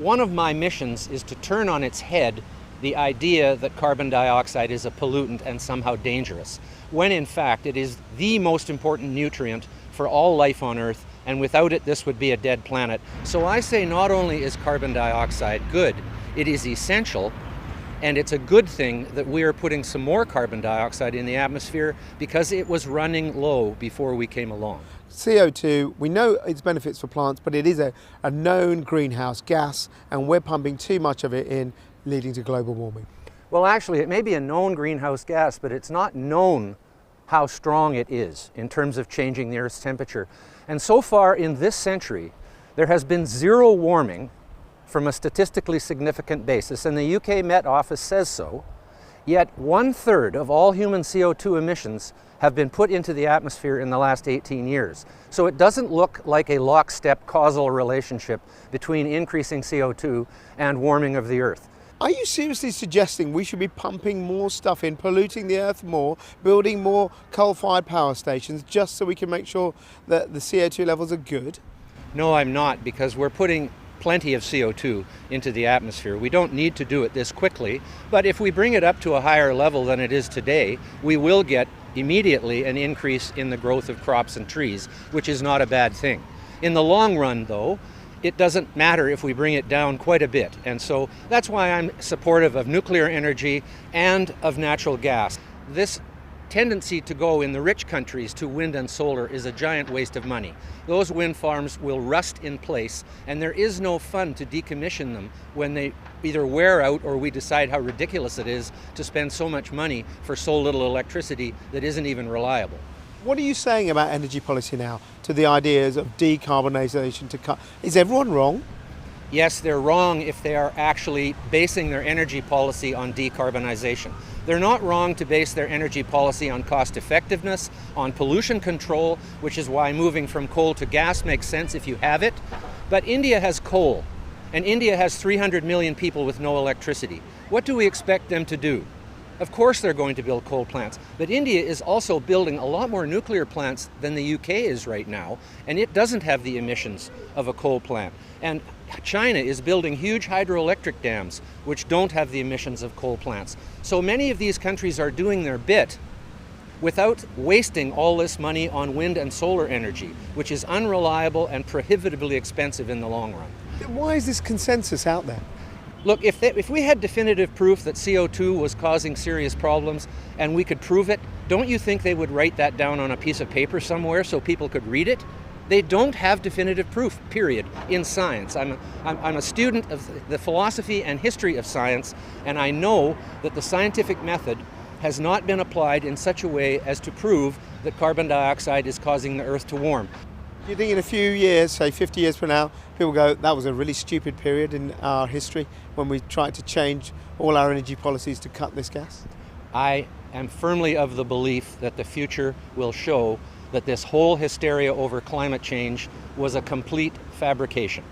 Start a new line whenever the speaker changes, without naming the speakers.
One of my missions is to turn on its head the idea that carbon dioxide is a pollutant and somehow dangerous, when in fact it is the most important nutrient for all life on Earth, and without it this would be a dead planet. So I say not only is carbon dioxide good, it is essential, and it's a good thing that we are putting some more carbon dioxide in the atmosphere because it was running low before we came along.
CO2, we know its benefits for plants, but it is a known greenhouse gas, and we're pumping too much of it in, leading to global warming.
Well, actually, it may be a known greenhouse gas, but it's not known how strong it is in terms of changing the Earth's temperature. And so far in this century, there has been zero warming from a statistically significant basis, and the UK Met Office says so, yet 1/3 of all human CO2 emissions have been put into the atmosphere in the last 18 years. So it doesn't look like a lockstep causal relationship between increasing CO2 and warming of the Earth.
Are you seriously suggesting we should be pumping more stuff in, polluting the Earth more, building more coal-fired power stations just so we can make sure that the CO2 levels are good?
No, I'm not, because we're putting plenty of CO2 into the atmosphere. We don't need to do it this quickly, but if we bring it up to a higher level than it is today, we will get immediately an increase in the growth of crops and trees, which is not a bad thing. In the long run, though, it doesn't matter if we bring it down quite a bit, and so that's why I'm supportive of nuclear energy and of natural gas. This tendency to go in the rich countries to wind and solar is a giant waste of money. Those wind farms will rust in place, and there is no fun to decommission them when they either wear out or we decide how ridiculous it is to spend so much money for so little electricity that isn't even reliable.
What are you saying about energy policy now to the ideas of decarbonisation to cut? Is everyone wrong?
Yes, they're wrong if they are actually basing their energy policy on decarbonization. They're not wrong to base their energy policy on cost effectiveness, on pollution control, which is why moving from coal to gas makes sense if you have it. But India has coal, and India has 300 million people with no electricity. What do we expect them to do? Of course they're going to build coal plants, but India is also building a lot more nuclear plants than the UK is right now, and it doesn't have the emissions of a coal plant. And China is building huge hydroelectric dams, which don't have the emissions of coal plants. So many of these countries are doing their bit without wasting all this money on wind and solar energy, which is unreliable and prohibitively expensive in the long run.
Why is this consensus out there?
Look, if we had definitive proof that CO2 was causing serious problems and we could prove it, don't you think they would write that down on a piece of paper somewhere so people could read it? They don't have definitive proof, period, in science. I'm a student of the philosophy and history of science, and I know that the scientific method has not been applied in such a way as to prove that carbon dioxide is causing the Earth to warm.
Do you think in a few years, say 50 years from now, people go, that was a really stupid period in our history when we tried to change all our energy policies to cut this gas?
I am firmly of the belief that the future will show that this whole hysteria over climate change was a complete fabrication.